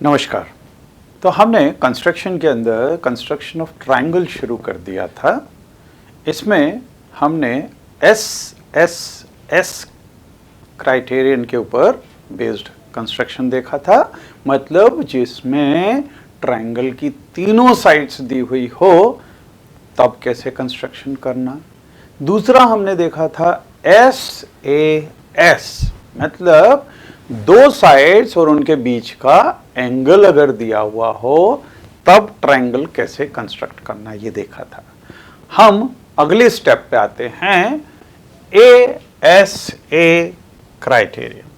नमस्कार। तो हमने कंस्ट्रक्शन के अंदर कंस्ट्रक्शन ऑफ ट्रायंगल शुरू कर दिया था। इसमें हमने एस क्राइटेरियन के ऊपर बेस्ड कंस्ट्रक्शन देखा था, मतलब जिसमें ट्रायंगल की तीनों साइड्स दी हुई हो तब कैसे कंस्ट्रक्शन करना। दूसरा हमने देखा था एस, मतलब दो साइड्स और उनके बीच का एंगल अगर दिया हुआ हो तब ट्रायंगल कैसे कंस्ट्रक्ट करना, ये देखा था। हम अगले स्टेप पे आते हैं ए क्राइटेरियन।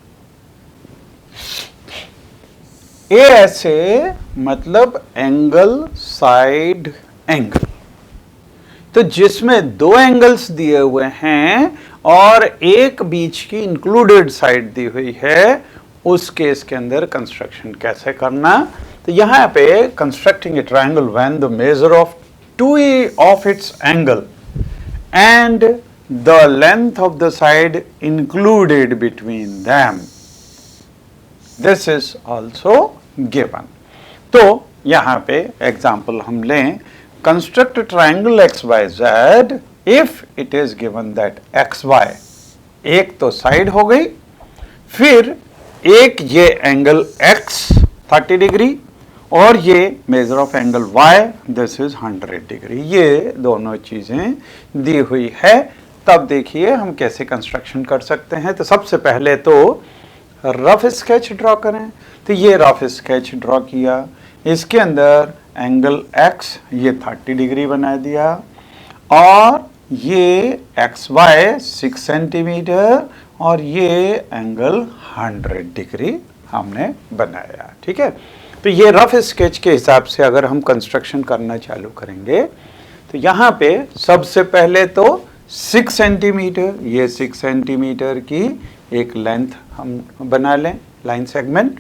ए मतलब एंगल साइड एंगल, तो जिसमें दो एंगल्स दिए हुए हैं और एक बीच की इंक्लूडेड साइड दी हुई है, उस केस के अंदर कंस्ट्रक्शन कैसे करना। तो यहां पे constructing A triangle when the measure of two of its angle and the length of the side included between them, this is also given. तो यहां पे एग्जाम्पल हम लें, construct a triangle XYZ if it is given that XY, एक तो side हो गई, फिर एक ये एंगल X 30 डिग्री और ये measure of angle Y this is 100 degree, ये दोनों चीजें दी हुई है। तब देखिए हम कैसे कंस्ट्रक्शन कर सकते हैं। तो सबसे पहले तो रफ स्केच ड्रॉ करें। तो ये रफ स्केच ड्रॉ किया, इसके अंदर एंगल X ये 30 डिग्री बना दिया और ये XY 6 सेंटीमीटर और ये एंगल 100 डिग्री हमने बनाया। ठीक है, तो ये रफ स्केच के हिसाब से अगर हम कंस्ट्रक्शन करना चालू करेंगे तो यहाँ पे सबसे पहले तो 6 सेंटीमीटर, ये 6 सेंटीमीटर की एक लेंथ हम बना लें, लाइन सेगमेंट।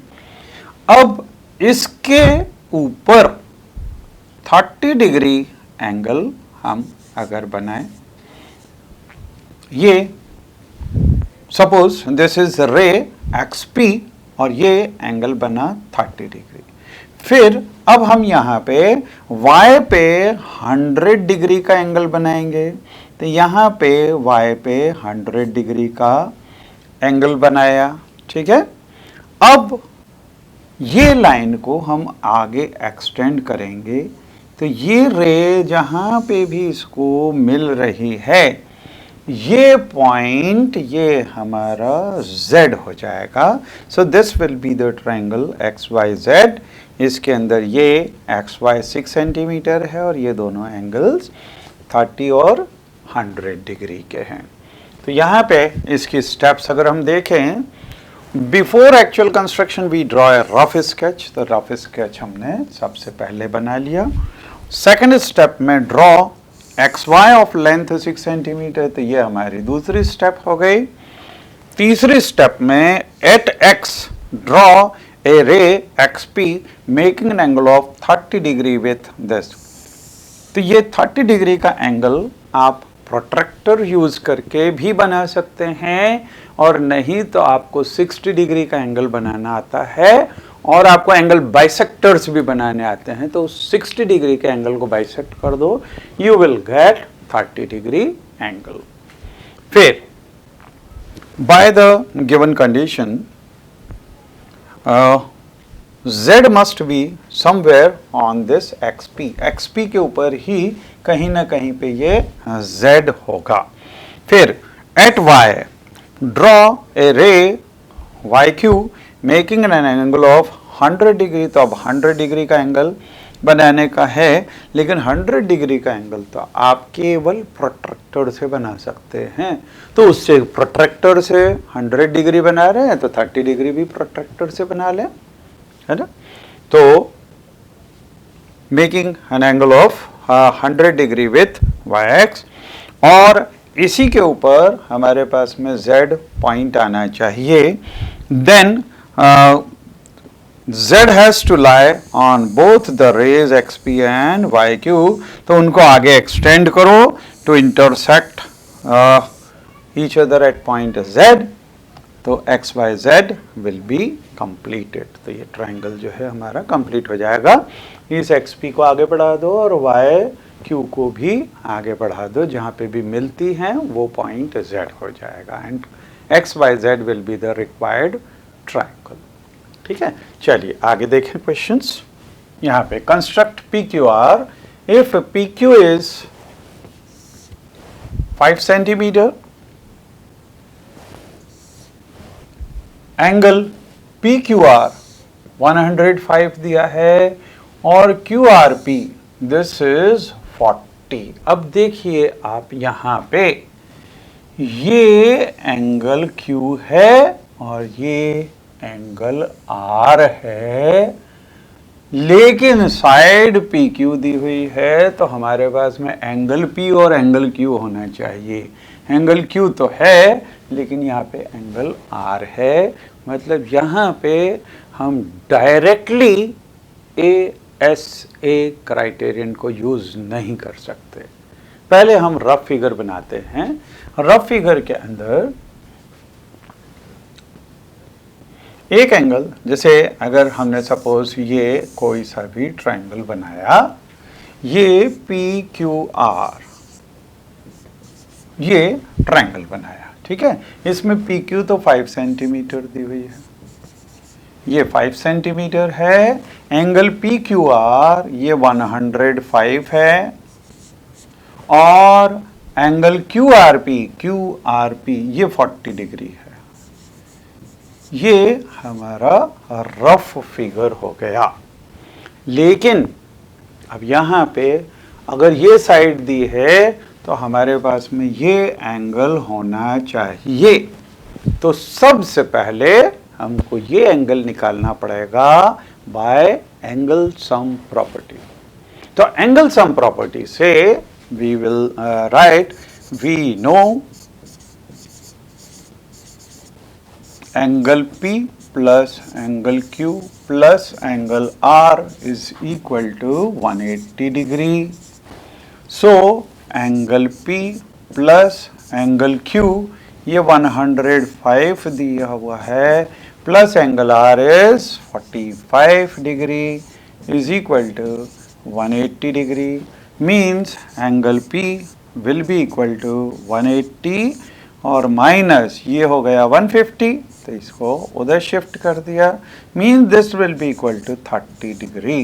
अब इसके ऊपर 30 डिग्री एंगल हम अगर बनाएं, ये सपोज दिस इज रे XP और ये एंगल बना 30 डिग्री। फिर अब हम यहाँ पे Y पे 100 डिग्री का एंगल बनाएंगे। तो यहाँ पे Y पे 100 डिग्री का एंगल बनाया। ठीक है, अब ये लाइन को हम आगे एक्सटेंड करेंगे तो ये रे जहाँ पे भी इसको मिल रही है, ये पॉइंट ये हमारा Z हो जाएगा। So this will be the triangle XYZ। इसके अंदर ये XY 6 सेंटीमीटर है और ये दोनों एंगल्स 30 और 100 डिग्री के हैं। तो यहाँ पे इसकी स्टेप्स अगर हम देखें, before actual construction we draw a rough sketch. तो रफ स्केच हमने सबसे पहले बना लिया। सेकंड स्टेप में draw XY of length 6 centimetre, तो ये हमारी दूसरी स्टेप हो गई। तीसरी स्टेप में एट X ड्रॉ ए रे XP making an angle of 30 degree with this. तो ये 30 डिग्री का एंगल आप प्रोट्रैक्टर यूज करके भी बना सकते हैं, और नहीं तो आपको 60 डिग्री का एंगल बनाना आता है और आपको एंगल बाइसेक्टर्स भी बनाने आते हैं, तो 60 डिग्री के एंगल को बाइसेक्ट कर दो, you will get 30 degree angle. फिर by the given condition Z must be somewhere on this XP के ऊपर ही कहीं ना कहीं पे ये Z होगा। फिर एट Y ड्रॉ ए रे YQ making an angle of 100 degree. तो अब 100 डिग्री का एंगल बनाने का है, लेकिन 100 डिग्री का एंगल तो आप केवल प्रोट्रैक्टर से बना सकते हैं। तो उससे प्रोट्रैक्टर से 100 डिग्री बना रहे हैं तो 30 डिग्री भी प्रोट्रैक्टर से बना लें, है ना। तो making an angle of 100 degree with YX, और इसी के ऊपर हमारे पास में Z पॉइंट आना चाहिए। Then Z has to lie on both the rays XP and YQ, तो उनको आगे एक्सटेंड करो to intersect each other at point Z। तो X Y Z will be completed. तो ये ट्राइंगल जो है हमारा कंप्लीट हो जाएगा। इस एक्स पी को आगे बढ़ा दो और वाई क्यू को भी आगे बढ़ा दो, जहाँ पे भी मिलती हैं वो पॉइंट जेड हो जाएगा and X Y Z will be the required triangle. ठीक है, चलिए आगे देखें क्वेश्चंस। यहाँ पे construct P Q R if P Q is 5 centimetre, angle P Q R 105 दिया है और Q R P this is 40। अब देखिए आप यहाँ पे ये एंगल Q है और ये एंगल R है, लेकिन साइड PQ दी हुई है, तो हमारे पास में एंगल P और एंगल Q होना चाहिए। एंगल Q तो है लेकिन यहाँ पे एंगल R है, मतलब यहाँ पे हम डायरेक्टली ASA क्राइटेरियन को यूज नहीं कर सकते। पहले हम रफ फिगर बनाते हैं। रफ फिगर के अंदर एक एंगल, जैसे अगर हमने सपोज ये कोई सा भी ट्रायंगल बनाया, ये PQR ये ट्रायंगल बनाया, ठीक है। इसमें PQ तो 5 सेंटीमीटर दी हुई है, ये 5 सेंटीमीटर है। एंगल PQR ये 105 है और एंगल QRP ये 40 डिग्री है। ये हमारा रफ फिगर हो गया। लेकिन अब यहाँ पे अगर ये साइड दी है तो हमारे पास में ये एंगल होना चाहिए। तो सबसे पहले हमको ये एंगल निकालना पड़ेगा बाय एंगल सम प्रॉपर्टी। तो एंगल सम प्रॉपर्टी से we will write, we know angle P plus angle Q plus angle R is equal to 180 degree. So angle P plus angle Q ये 105 दिया हुआ है plus angle R is 45 degree is equal to 180 degree. means angle P will be equal to 180 और minus ये हो गया 150, तो इसको उधर शिफ्ट कर दिया, means this will be equal to 30 degree.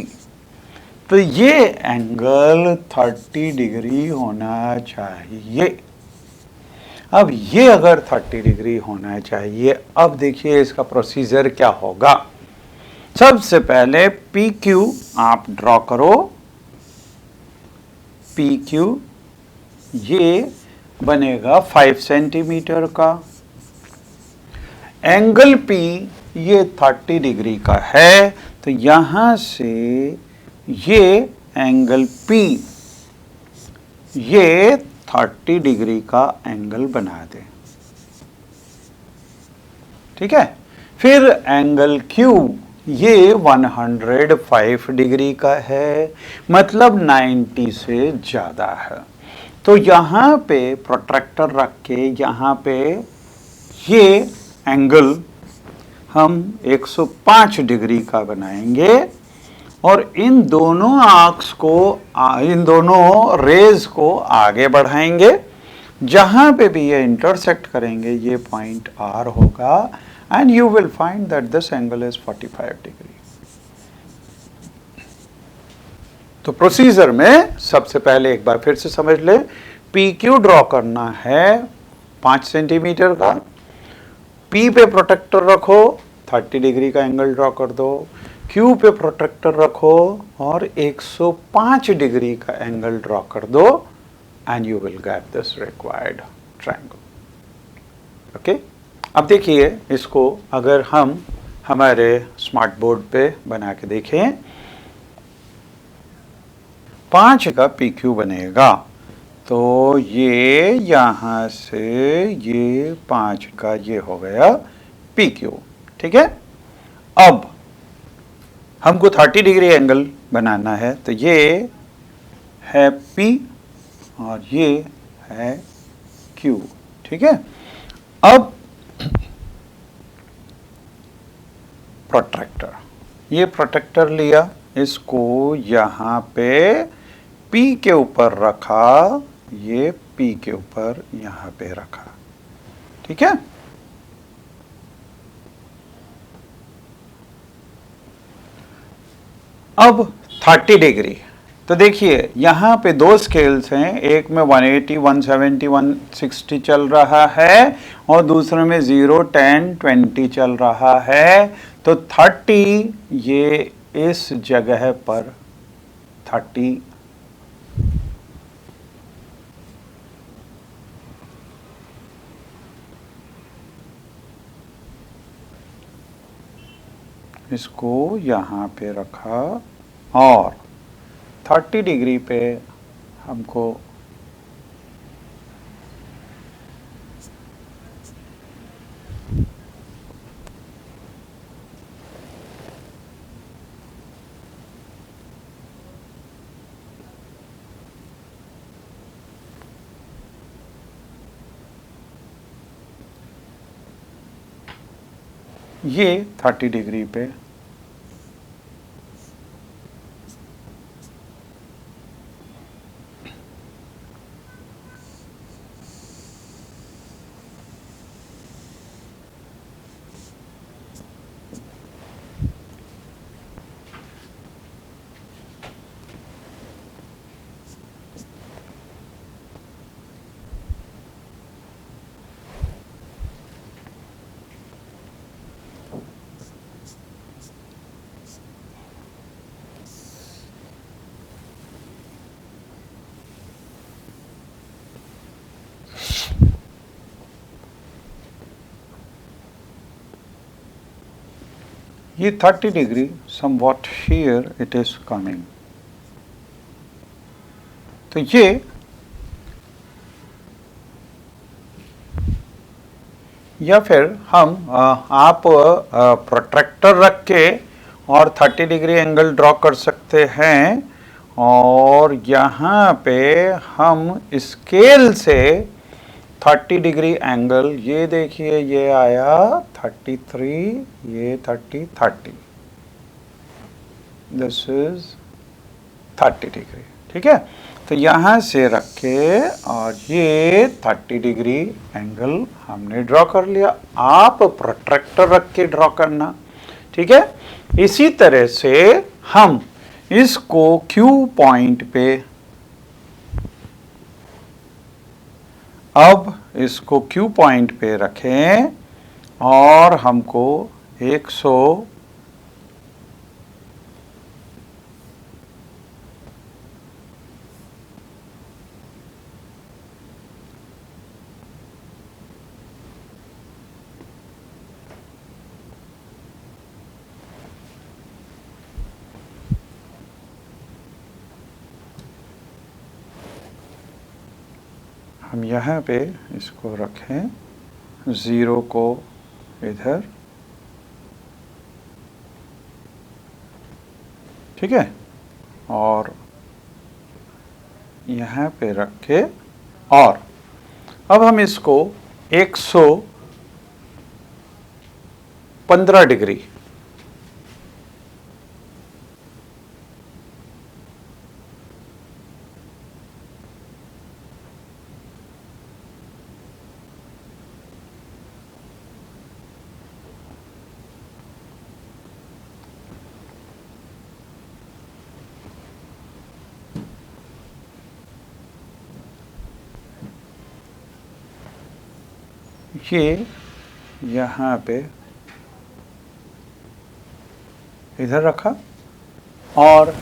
तो ये एंगल 30 डिग्री होना चाहिए। अब ये अगर 30 डिग्री होना चाहिए, अब देखिए इसका प्रोसीजर क्या होगा। सबसे पहले PQ आप ड्रॉ करो। PQ ये बनेगा 5 सेंटीमीटर का, एंगल P ये 30 डिग्री का है, तो यहां से ये एंगल P ये 30 डिग्री का एंगल बना दें, ठीक है। फिर एंगल Q ये 105 डिग्री का है, मतलब 90 से ज़्यादा है। तो यहाँ पे प्रोट्रैक्टर रख के यहाँ पे ये एंगल हम 105 डिग्री का बनाएंगे और इन दोनों आर्क्स को, इन दोनों रेज को आगे बढ़ाएंगे। जहाँ पे भी ये इंटरसेक्ट करेंगे ये पॉइंट R होगा and you will find that this angle is 45 degree। तो प्रोसीजर में सबसे पहले एक बार फिर से समझ ले, PQ ड्रॉ करना है 5 सेंटीमीटर का, P पे प्रोटेक्टर रखो 30 डिग्री का एंगल ड्रॉ कर दो, Q पे प्रोटेक्टर रखो और 105 डिग्री का एंगल ड्रॉ कर दो and you will get this required triangle। Okay, अब देखिए इसको अगर हम हमारे स्मार्ट बोर्ड पे बना के देखें, 5 का PQ बनेगा, तो ये यहाँ से ये 5 का ये हो गया PQ, ठीक है। अब हमको 30 डिग्री एंगल बनाना है, तो ये है P और ये है Q, ठीक है। अब प्रोट्रैक्टर। ये प्रोट्रैक्टर लिया, इसको यहाँ पे P के ऊपर रखा, ये P के ऊपर यहाँ पे रखा, ठीक है। अब 30 डिग्री, तो देखिए यहाँ पे दो स्केल्स हैं, एक में 180, 170, 160 चल रहा है और दूसरे में 0, 10, 20 चल रहा है। तो 30 ये इस जगह पर 30 इसको यहाँ पे रखा और 30 डिग्री पे हमको ये 30 डिग्री पे ये 30 degree somewhat here it is coming। तो ये या फिर हम आप प्रोट्रैक्टर रख के और 30 डिग्री एंगल ड्रॉ कर सकते हैं और यहाँ पे हम स्केल से 30 डिग्री एंगल, ये देखिए ये आया 33, ये 30, 30, दिस इज 30 डिग्री, ठीक है। तो यहाँ से रख के और ये 30 डिग्री एंगल हमने ड्रॉ कर लिया। आप प्रोट्रैक्टर रख के ड्रॉ करना, ठीक है। इसी तरह से हम इसको Q पॉइंट पे, अब इसको Q पॉइंट पे रखें और हमको 100 हम यहाँ पे इसको रखें, 0 को इधर, ठीक है, और यहाँ पे रख के और अब हम इसको 115 डिग्री ये यहाँ पे इधर रखा और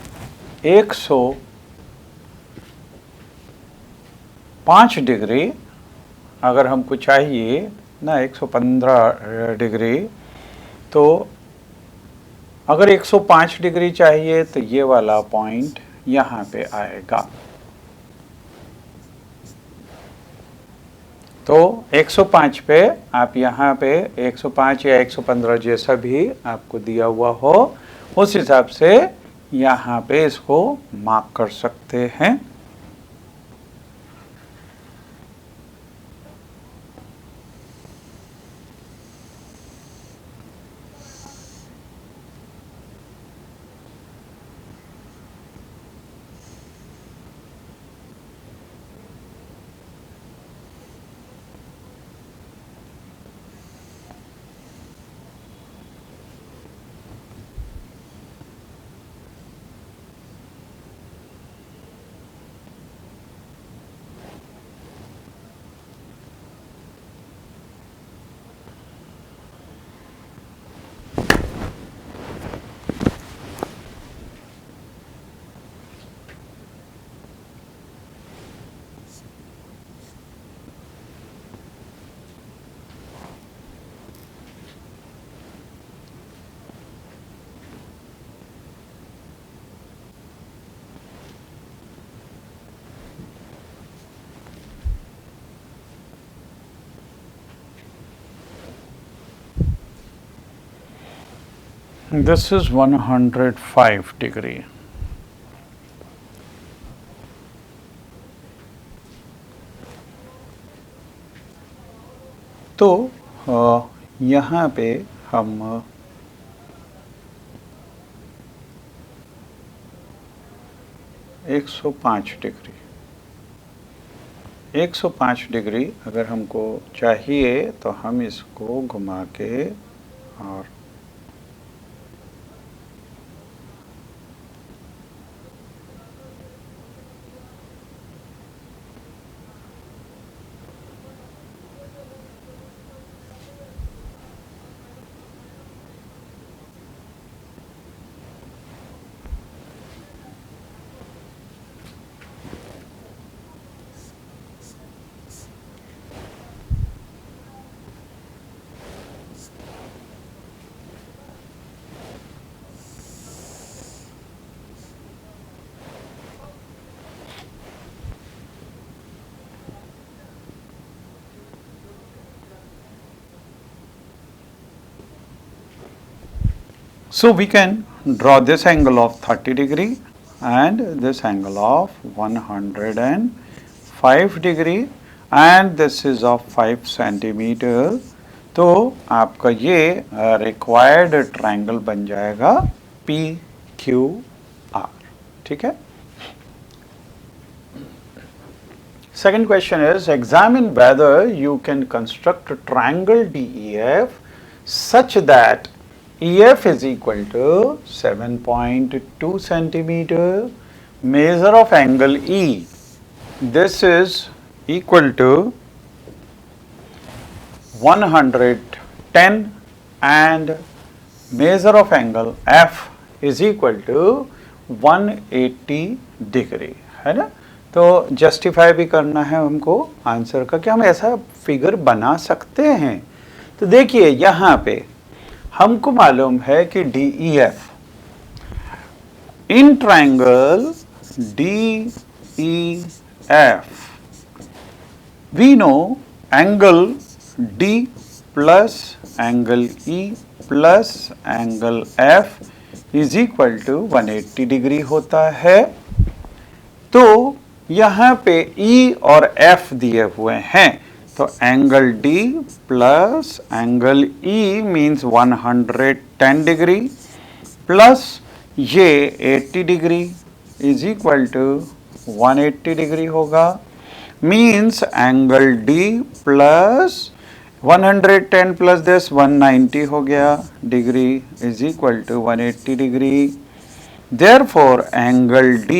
105 डिग्री अगर हमको चाहिए ना, 115 डिग्री, तो अगर 105 डिग्री चाहिए तो ये वाला पॉइंट यहाँ पे आएगा। तो 105 पे आप यहाँ पे 105 या 115 जैसा भी आपको दिया हुआ हो उस हिसाब से यहाँ पे इसको मार्क कर सकते हैं। This is 105 degree. तो यहाँ पे हम 105 डिग्री 105 डिग्री अगर हमको चाहिए तो हम इसको घुमा के और so we can draw this angle of 30 degree and this angle of 105 degree and this is of 5 centimeter. तो आपका ये रिक्वायर्ड ट्रायंगल बन जाएगा PQR. ठीक है. Second question is examine whether you can construct a triangle DEF such that EF is equal to 7.2 centimeter, measure of angle E, this is equal to 110 and measure of angle F is equal to 180 degree, है ना. तो justify भी करना है हमको answer का कि हम ऐसा फिगर बना सकते हैं. तो देखिए यहाँ पे हमको मालूम है कि DEF in triangle DEF we know angle D plus angle E plus angle F is equal to 180 degree होता है. तो यहाँ पे E और F दिए हुए हैं तो angle D plus angle E means 110 degree plus ये 80 degree is equal to 180 degree होगा. Means angle D plus 110 plus this 190 हो गया degree is equal to 180 degree. Therefore angle D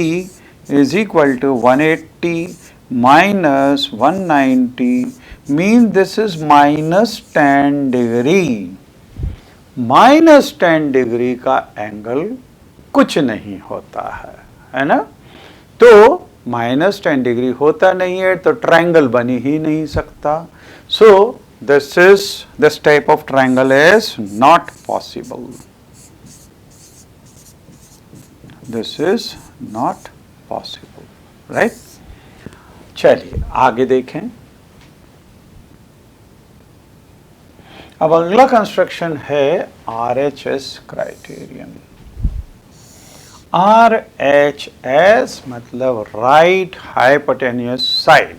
is equal to 180 minus 190 means this is minus 10 degree. Minus 10 degree का angle कुछ नहीं होता है ना. तो minus 10 डिग्री होता नहीं है तो ट्रायंगल बन ही नहीं सकता. So this type of triangle is not possible. This is not possible, right? चलिए आगे देखें. अब अगला कंस्ट्रक्शन है RHS क्राइटेरियन. RHS मतलब right hypotenuse side.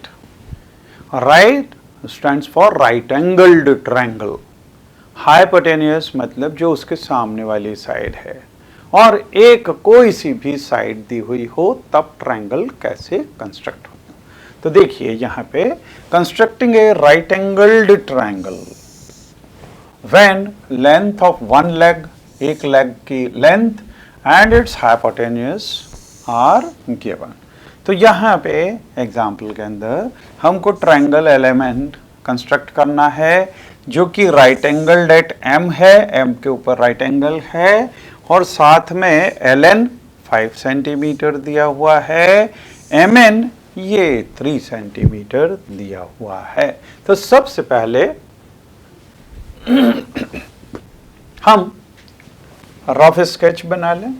Right stands for right angled triangle. Hypotenuse मतलब जो उसके सामने वाली साइड है और एक कोई सी भी साइड दी हुई हो तब ट्रायंगल कैसे कंस्ट्रक्ट होता. तो देखिए यहाँ पे constructing a right angled triangle when length of one leg, एक लेग की length and its hypotenuse are given. तो यहाँ पे एग्जाम्पल के अंदर हमको ट्रायंगल एलिमेंट कंस्ट्रक्ट करना है जो कि राइट एंगल्ड एट M है, M के ऊपर राइट एंगल है और साथ में ln 5 सेंटीमीटर दिया हुआ है, mn ये 3 सेंटीमीटर दिया हुआ है. तो सबसे पहले हम रफ स्केच बना लें.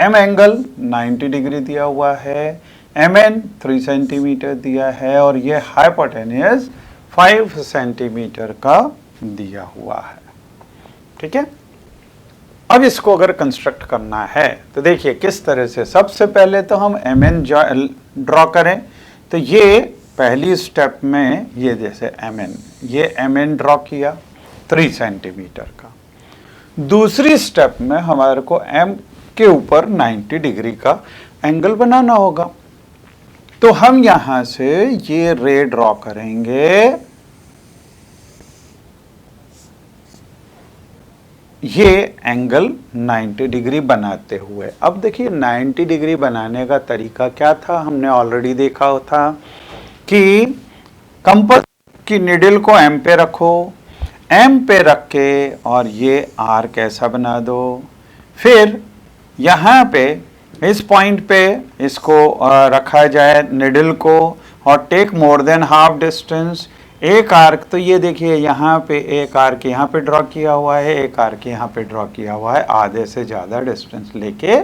m एंगल 90 डिग्री दिया हुआ है, mn 3 सेंटीमीटर दिया है और ये हाइपोटेन्यूस 5 सेंटीमीटर का दिया हुआ है. ठीक है. अब इसको अगर कंस्ट्रक्ट करना है तो देखिए किस तरह से, सबसे पहले तो हम एम एन ड्रॉ करें। तो ये पहली स्टेप में ये जैसे एम एन, ये एम एन ड्रॉ किया 3 सेंटीमीटर का। दूसरी स्टेप में हमारे को एम के ऊपर 90 डिग्री का एंगल बनाना होगा। तो हम यहां से ये रे ड्रॉ करेंगे, ये एंगल 90 डिग्री बनाते हुए। अब देखिए 90 डिग्री बनाने का तरीका क्या था, हमने ऑलरेडी देखा था कि कंपास की निडल को एम पे रखो, एम पे रख के और ये आर कैसा बना दो। फिर यहाँ पे इस पॉइंट पे इसको रखा जाए निडल को और take more than half distance, एक आर्क। तो ये देखिए यहाँ पे एक आर्क यहाँ पे ड्रॉ किया हुआ है, एक आर्क यहाँ पे ड्रॉ किया हुआ है, आधे से ज़्यादा डिस्टेंस लेके,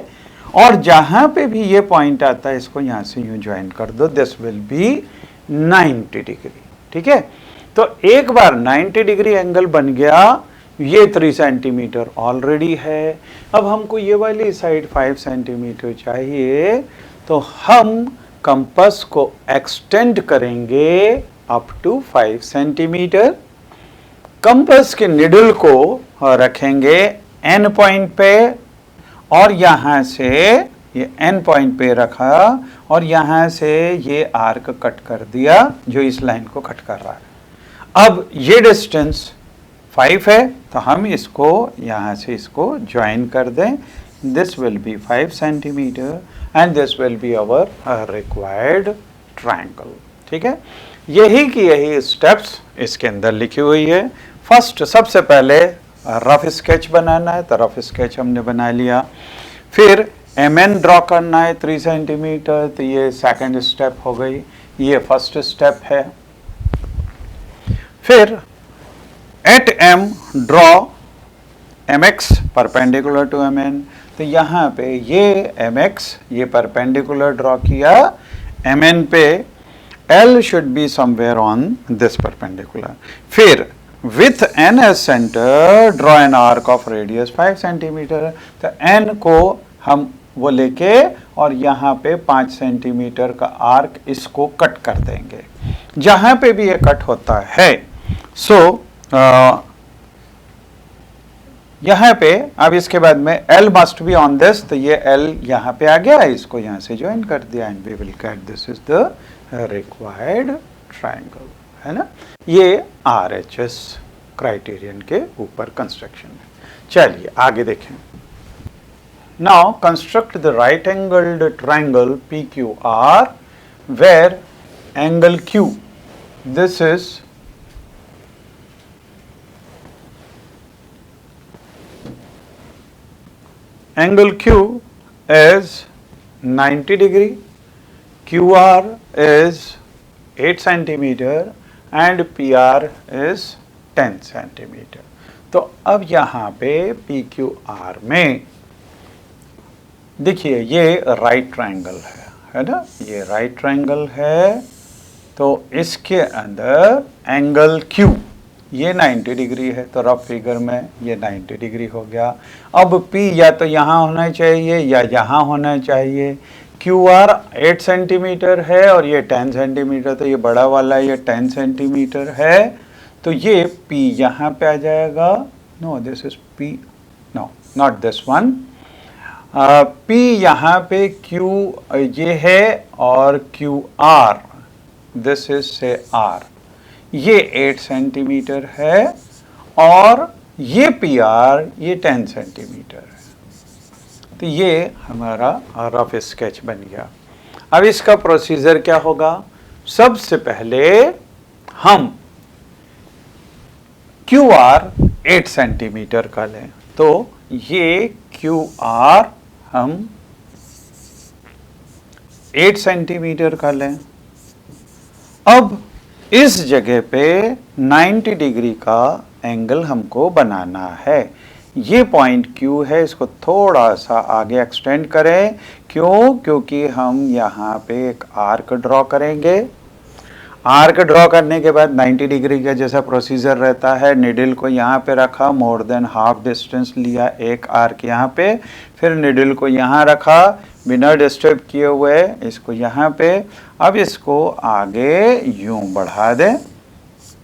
और जहाँ पे भी ये पॉइंट आता है इसको यहाँ से यूँ ज्वाइन कर दो। This will B 90 degree. ठीक है, तो एक बार 90 डिग्री एंगल बन गया, ये 3 सेंटीमीटर ऑलरेडी है। अब हमको ये वाली साइड 5 सेंटीमीटर चाहिए, तो हम कंपास को एक्सटेंड करेंगे अप टू 5 सेंटीमीटर। कंपास के निडल को रखेंगे एन पॉइंट पे और यहाँ से ये एन पॉइंट पे रखा और यहाँ से ये आर्क कट कर दिया जो इस लाइन को कट कर रहा है। अब ये डिस्टेंस 5 है तो हम इसको यहाँ से इसको ज्वाइन कर दें। This will be 5 centimetre and this will be our required triangle. ठीक है, यही की यही स्टेप्स इसके अंदर लिखी हुई है। फर्स्ट सबसे पहले रफ स्केच बनाना है, तो रफ स्केच हमने बना लिया। फिर एम एन ड्रॉ करना है 3 सेंटीमीटर, तो ये सेकंड स्टेप हो गई, ये फर्स्ट स्टेप है। फिर at M draw M X perpendicular to M N, तो यहाँ पे ये एम एक्स ये परपेंडिकुलर ड्रॉ किया एम एन पे, L should be somewhere on this perpendicular. फिर with N as center draw an arc of radius 5 centimetre, तो N को हम वो लेके और यहाँ पे 5 सेंटीमीटर का आर्क इसको कट कर देंगे जहाँ पे भी ये कट होता है। सो यहाँ पे अब इसके बाद में L must be on this, तो ये L यहाँ पे आ गया, इसको यहाँ से ज्वाइन कर दिया and we will get this is the required triangle, है ना। ये RHS क्राइटेरियन के ऊपर कंस्ट्रक्शन है। चलिए आगे देखें। Now construct the right angled triangle PQR where angle Q, this is angle Q is 90 degree, QR is 8 centimeter and PR is 10 centimeter. तो अब यहाँ पे PQR में देखिए ये राइट ट्रायंगल है ना, ये राइट ट्रायंगल है। तो इसके अंदर एंगल Q ये 90 डिग्री है, तो रफ फिगर में ये 90 डिग्री हो गया। अब P या तो यहाँ होना चाहिए या यहाँ होना चाहिए। QR 8 सेंटीमीटर है और ये 10 सेंटीमीटर, तो ये बड़ा वाला ये 10 सेंटीमीटर है, तो ये P यहाँ पे आ जाएगा। No this is P, no not this one. P यहाँ पे Q ये है और QR दिस इज से R, ये 8 सेंटीमीटर है और ये PR ये 10 सेंटीमीटर है। तो ये हमारा रफ स्केच बन गया। अब इसका प्रोसीजर क्या होगा, सबसे पहले हम QR 8 सेंटीमीटर का लें, तो ये QR हम 8 सेंटीमीटर का लें। अब इस जगह पे 90 डिग्री का एंगल हमको बनाना है। ये पॉइंट Q है, इसको थोड़ा सा आगे एक्सटेंड करें। क्यों? क्योंकि हम यहाँ पे एक आर्क ड्रॉ करेंगे। आर्क ड्रॉ करने के बाद 90 डिग्री का जैसा प्रोसीजर रहता है, निडल को यहाँ पे रखा, मोर देन हाफ डिस्टेंस लिया, एक आर्क यहाँ पे, फिर निडल को यहाँ रखा बिना डिस्टर्ब किए हुए, इसको यहाँ पे, अब इसको आगे यूं बढ़ा दें,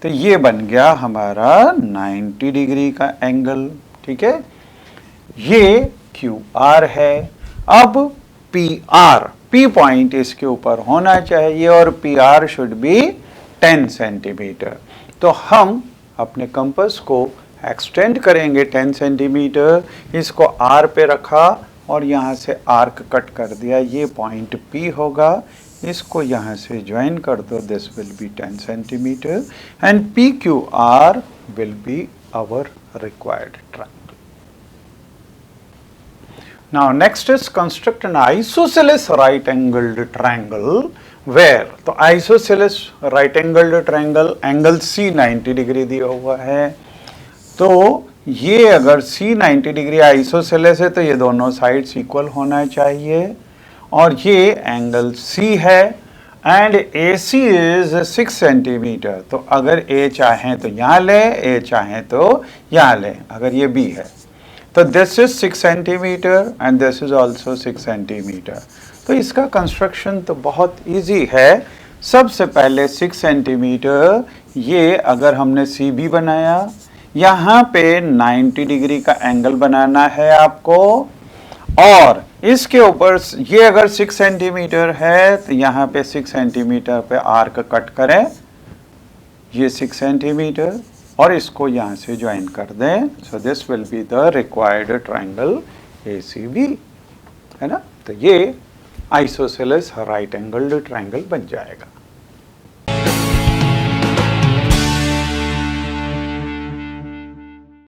तो ये बन गया हमारा 90 डिग्री का एंगल। ठीक है, ये QR है। अब PR, P पॉइंट इसके ऊपर होना चाहिए और PR शुड बी 10 सेंटीमीटर। तो हम अपने कंपास को एक्सटेंड करेंगे 10 सेंटीमीटर, इसको R पे रखा और यहाँ से आर्क कट कर दिया, ये पॉइंट P होगा, इसको यहाँ से ज्वाइन कर दो, this will be 10 centimetre and PQR will be our required triangle. Now next is construct an isosceles right angled triangle where, तो isosceles right angled triangle angle C 90 degree दिया हुआ है, तो ये अगर C 90 डिग्री आइसोसेलेस है तो ये दोनों साइड्स इक्वल होना चाहिए और ये एंगल C है एंड AC इज 6 सेंटीमीटर। तो अगर A चाहें तो यहाँ ले, A चाहें तो यहाँ ले, अगर ये B है तो this is 6 centimetre and this is also 6 centimetre. तो इसका कंस्ट्रक्शन तो बहुत इजी है। सबसे पहले 6 सेंटीमीटर, ये अगर हमने CB बनाया, यहाँ पे 90 डिग्री का एंगल बनाना है आपको और इसके ऊपर ये अगर 6 सेंटीमीटर है तो यहाँ पे 6 सेंटीमीटर पे आर्क कट करें, ये 6 सेंटीमीटर और इसको यहाँ से ज्वाइन कर दें। So this will be the required triangle ACB, है ना। तो ये आइसोसेलेस राइट एंगल्ड ट्रायंगल बन जाएगा।